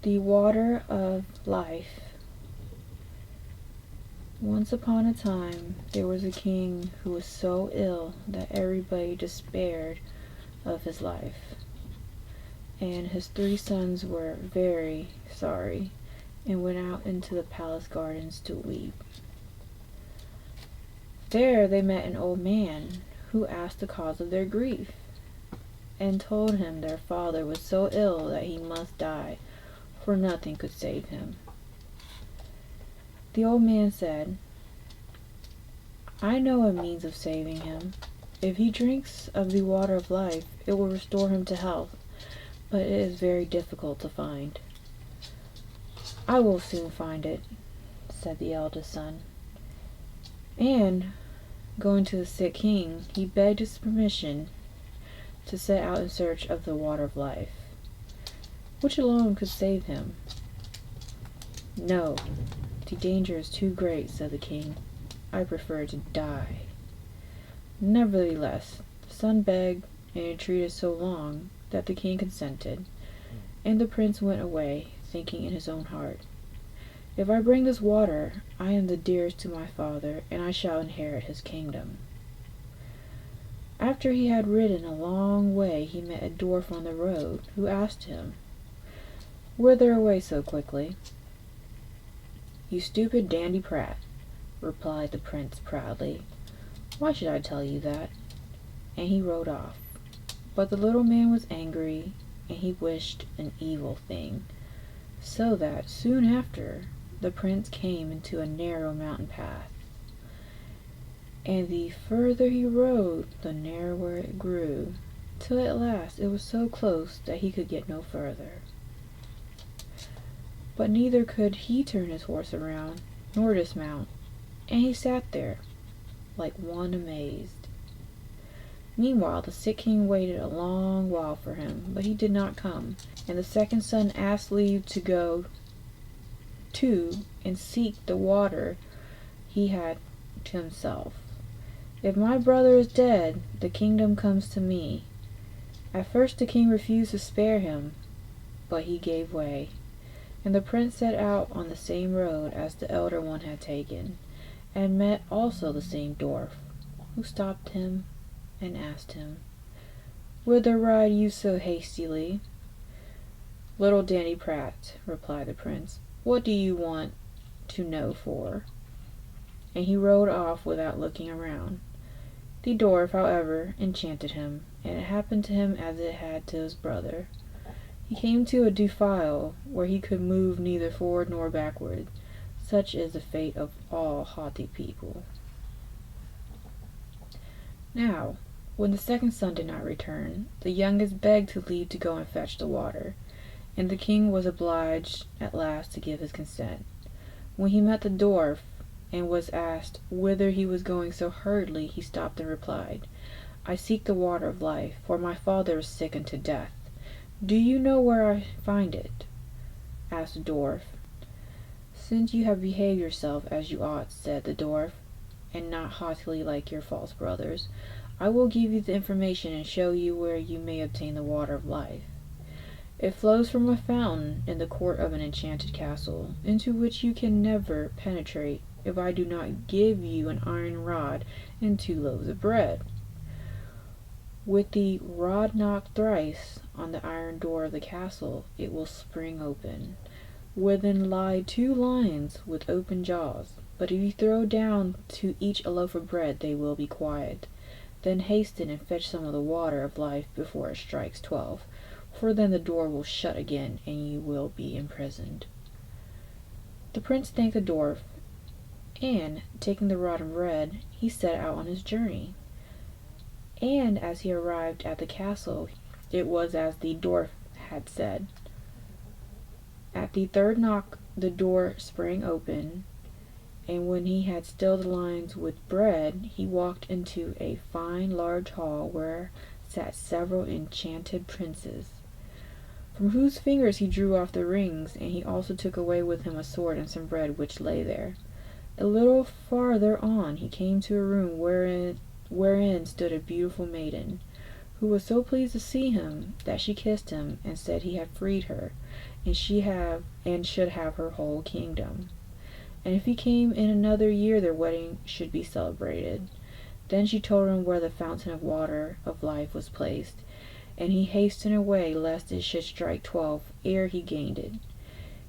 The water of life. Once upon a time, there was a king who was so ill that everybody despaired of his life, and his 3 sons were very sorry and went out into the palace gardens to weep. There they met an old man who asked the cause of their grief, and told him their father was so ill that he must die, for nothing could save him. The old man said, "I know a means of saving him. If he drinks of the water of life, it will restore him to health, but it is very difficult to find." "I will soon find it," said the eldest son. And, going to the sick king, he begged his permission to set out in search of the water of life, which alone could save him. "No, the danger is too great," said the king. "I prefer to die." Nevertheless, the son begged and entreated so long that the king consented, and the prince went away, thinking in his own heart, "If I bring this water, I am the dearest to my father, and I shall inherit his kingdom." After he had ridden a long way, he met a dwarf on the road, who asked him, "Whither away so quickly?" "You stupid dandy prat," replied the prince proudly. "Why should I tell you that?" And he rode off. But the little man was angry, and he wished an evil thing, so that, soon after, the prince came into a narrow mountain path. And the further he rode, the narrower it grew, till at last it was so close that he could get no further. But neither could he turn his horse around, nor dismount, and he sat there, like one amazed. Meanwhile the sick king waited a long while for him, but he did not come, and the second son asked leave to go too and seek the water he had to himself. "If my brother is dead, the kingdom comes to me." At first the king refused to spare him, but he gave way, and the prince set out on the same road as the elder one had taken, and met also the same dwarf, who stopped him and asked him, "Whither ride you so hastily?" "Little Danny Pratt," replied the prince, "what do you want to know for?" And he rode off without looking around. The dwarf, however, enchanted him, and it happened to him as it had to his brother. He came to a defile where he could move neither forward nor backward. Such is the fate of all haughty people. Now, when the second son did not return, the youngest begged to leave to go and fetch the water, and the king was obliged at last to give his consent. When he met the dwarf, and was asked whither he was going so hurriedly, he stopped and replied, "I seek the water of life, for my father is sick unto death." "Do you know where I find it?" asked the dwarf. "Since you have behaved yourself as you ought," said the dwarf, "and not haughtily like your false brothers, I will give you the information and show you where you may obtain the water of life. It flows from a fountain in the court of an enchanted castle, into which you can never penetrate if I do not give you an iron rod and 2 loaves of bread. With the rod knocked thrice on the iron door of the castle, it will spring open. Within lie 2 lions with open jaws, but if you throw down to each a loaf of bread, they will be quiet. Then hasten and fetch some of the water of life before it strikes 12, for then the door will shut again, and you will be imprisoned." The prince thanked the dwarf, and, taking the rod and bread, he set out on his journey. And as he arrived at the castle, it was as the dwarf had said. At the 3rd knock the door sprang open, and when he had stilled the lions with bread, he walked into a fine large hall where sat several enchanted princes, from whose fingers he drew off the rings, and he also took away with him a sword and some bread which lay there. A little farther on he came to a room wherein stood a beautiful maiden, who was so pleased to see him that she kissed him and said he had freed her, and should have her whole kingdom. And if he came in another year, their wedding should be celebrated. Then she told him where the fountain of water of life was placed, and he hastened away lest it should strike 12 ere he gained it.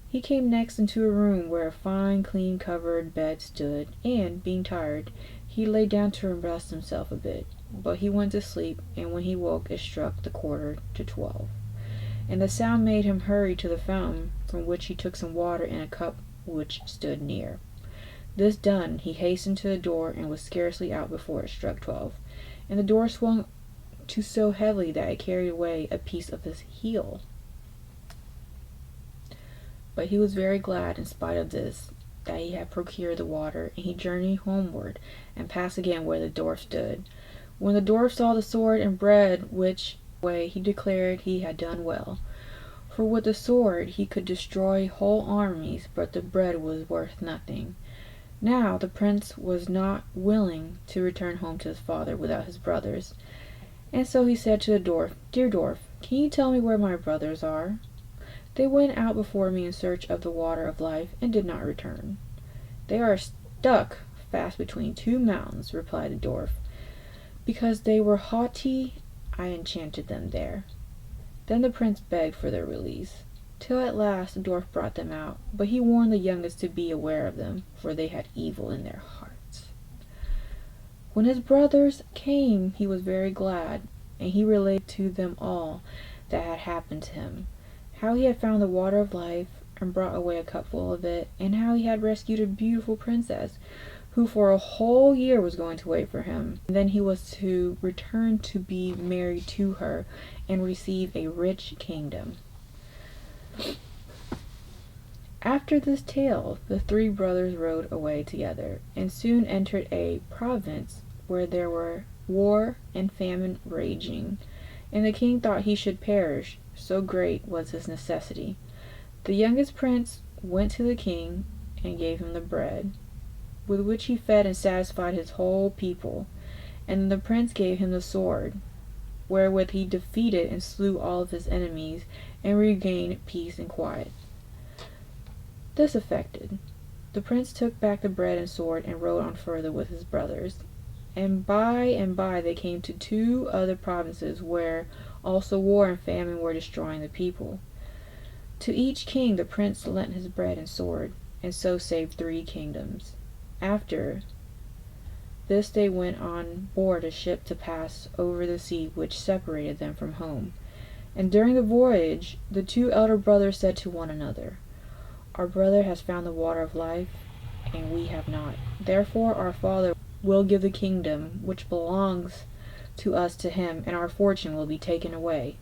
He came next into a room where a fine, clean covered bed stood, and, being tired, he lay down to rest himself a bit. But he went to sleep, and when he woke it struck the 11:45. And the sound made him hurry to the fountain, from which he took some water in a cup which stood near. This done, he hastened to the door, and was scarcely out before it struck 12, and the door swung to so heavily that it carried away a piece of his heel. But he was very glad, in spite of this, that he had procured the water, and he journeyed homeward, and passed again where the dwarf stood. When the dwarf saw the sword and bread which way, he declared he had done well, for with the sword he could destroy whole armies, but the bread was worth nothing. Now the prince was not willing to return home to his father without his brothers, and so he said to the dwarf, "Dear dwarf, can you tell me where my brothers are? They went out before me in search of the water of life, and did not return." "They are stuck fast between 2 mountains," replied the dwarf. "Because they were haughty, I enchanted them there." Then the prince begged for their release, till at last the dwarf brought them out, but he warned the youngest to be aware of them, for they had evil in their hearts. When his brothers came, he was very glad, and he related to them all that had happened to him, how he had found the water of life, and brought away a cupful of it, and how he had rescued a beautiful princess, who for a whole year was going to wait for him, and then he was to return to be married to her, and receive a rich kingdom. After this tale, the 3 brothers rode away together, and soon entered a province where there were war and famine raging, and the king thought he should perish, so great was his necessity. The youngest prince went to the king and gave him the bread, with which he fed and satisfied his whole people, and the prince gave him the sword, wherewith he defeated and slew all of his enemies, and regained peace and quiet. This effected, the prince took back the bread and sword, and rode on further with his brothers, and by they came to 2 other provinces where also war and famine were destroying the people. To each king the prince lent his bread and sword, and so saved 3 kingdoms. After this they went on board a ship to pass over the sea which separated them from home. And during the voyage the 2 elder brothers said to one another, "Our brother has found the water of life, and we have not. Therefore our father will give the kingdom which belongs to us to him, and our fortune will be taken away."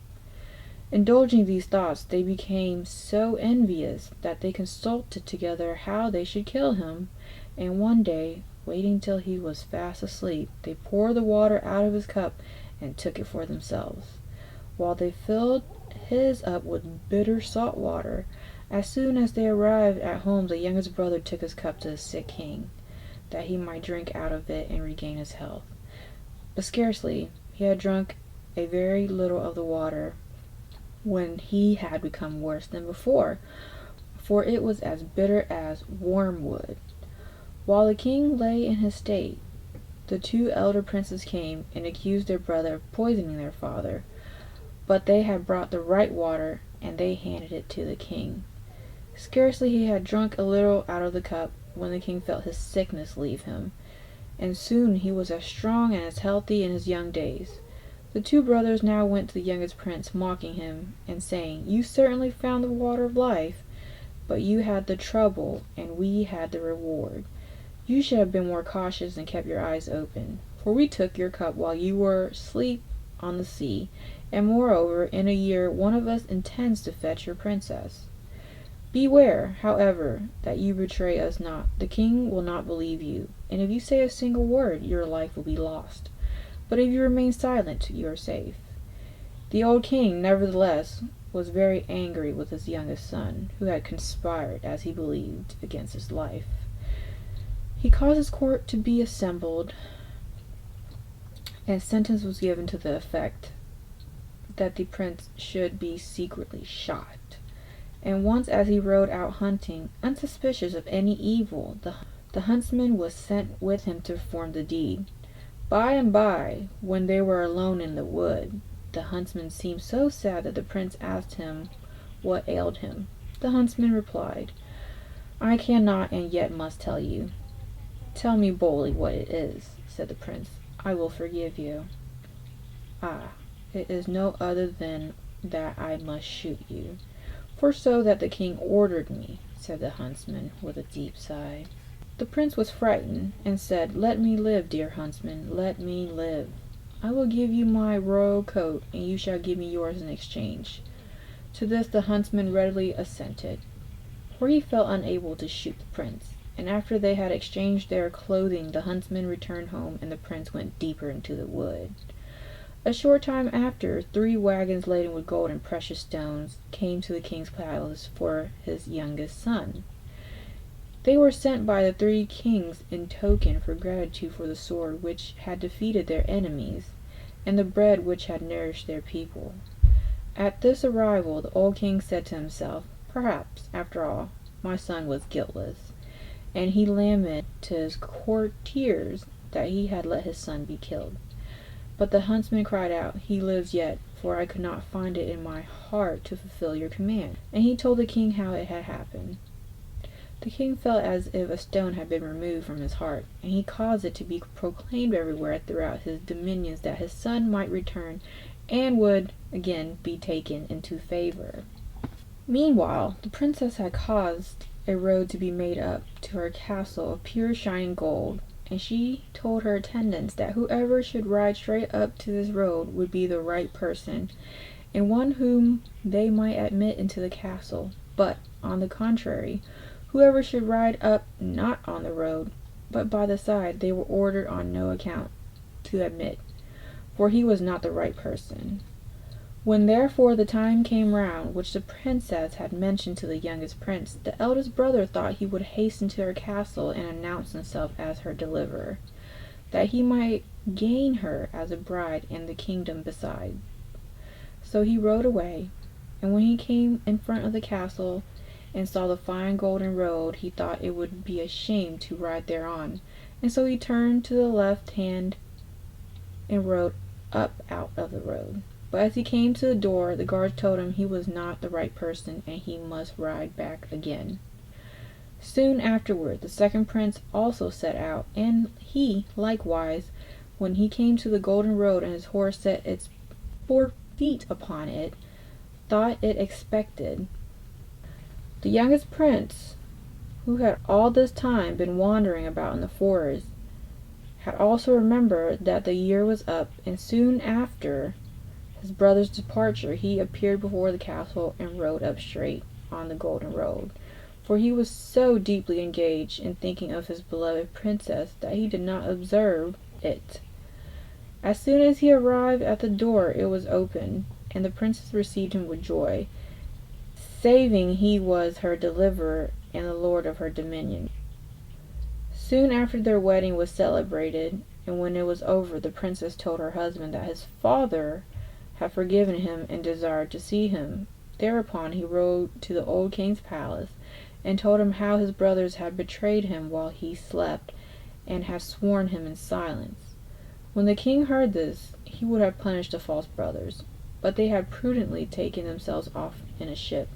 Indulging these thoughts, they became so envious that they consulted together how they should kill him, and one day, waiting till he was fast asleep, they poured the water out of his cup and took it for themselves, while they filled his up with bitter salt water. As soon as they arrived at home, the youngest brother took his cup to the sick king, that he might drink out of it and regain his health. But scarcely he had drunk a very little of the water when he had become worse than before, for it was as bitter as wormwood. While the king lay in his state, the 2 elder princes came and accused their brother of poisoning their father, but they had brought the right water, and they handed it to the king. Scarcely he had drunk a little out of the cup when the king felt his sickness leave him, and soon he was as strong and as healthy in his young days. The 2 brothers now went to the youngest prince, mocking him, and saying, "You certainly found the water of life, but you had the trouble, and we had the reward. You should have been more cautious and kept your eyes open, for we took your cup while you were asleep on the sea, and moreover, in a year one of us intends to fetch your princess. Beware, however, that you betray us not. The king will not believe you, and if you say a single word, your life will be lost. But if you remain silent, you are safe." The old king, nevertheless, was very angry with his youngest son, who had conspired, as he believed, against his life. He caused his court to be assembled, and sentence was given to the effect that the prince should be secretly shot. And once as he rode out hunting, unsuspicious of any evil, the huntsman was sent with him to perform the deed. By and by, when they were alone in the wood, the huntsman seemed so sad that the prince asked him what ailed him. The huntsman replied, "I cannot and yet must tell you." "Tell me boldly what it is," said the prince. "I will forgive you." "Ah, it is no other than that I must shoot you, for so that the king ordered me," said the huntsman with a deep sigh. The prince was frightened, and said, "Let me live, dear huntsman, let me live. I will give you my royal coat, and you shall give me yours in exchange." To this the huntsman readily assented, for he felt unable to shoot the prince. And after they had exchanged their clothing, the huntsman returned home, and the prince went deeper into the wood. A short time after, 3 wagons laden with gold and precious stones came to the king's palace for his youngest son. They were sent by the 3 kings in token for gratitude for the sword which had defeated their enemies, and the bread which had nourished their people. At this arrival, the old king said to himself, "Perhaps, after all, my son was guiltless," and he lamented to his courtiers that he had let his son be killed. But the huntsman cried out, "He lives yet, for I could not find it in my heart to fulfill your command." And he told the king how it had happened. The king felt as if a stone had been removed from his heart, and he caused it to be proclaimed everywhere throughout his dominions that his son might return and would again be taken into favor. Meanwhile, the princess had caused a road to be made up to her castle of pure shining gold, and she told her attendants that whoever should ride straight up to this road would be the right person, and one whom they might admit into the castle. But, on the contrary, whoever should ride up not on the road, but by the side, they were ordered on no account to admit, for he was not the right person. When therefore the time came round which the princess had mentioned to the youngest prince, the eldest brother thought he would hasten to her castle and announce himself as her deliverer, that he might gain her as a bride and the kingdom beside. So he rode away, and when he came in front of the castle and saw the fine golden road, he thought it would be a shame to ride thereon, and so he turned to the left hand and rode up out of the road. But as he came to the door, the guards told him he was not the right person, and he must ride back again. Soon afterward, the second prince also set out, and he, likewise, when he came to the golden road and his horse set its 4 feet upon it, thought it expected. The youngest prince, who had all this time been wandering about in the forest, had also remembered that the year was up, and soon after his brother's departure he appeared before the castle and rode up straight on the golden road, for he was so deeply engaged in thinking of his beloved princess that he did not observe it. As soon as he arrived at the door, it was opened, and the princess received him with joy, saving he was her deliverer and the lord of her dominion. Soon after their wedding was celebrated, and when it was over, the princess told her husband that his father had forgiven him and desired to see him. Thereupon he rode to the old king's palace and told him how his brothers had betrayed him while he slept and had sworn him in silence. When the king heard this, he would have punished the false brothers, but they had prudently taken themselves off in a ship,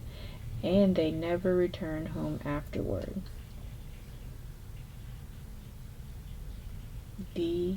and they never returned home afterward. The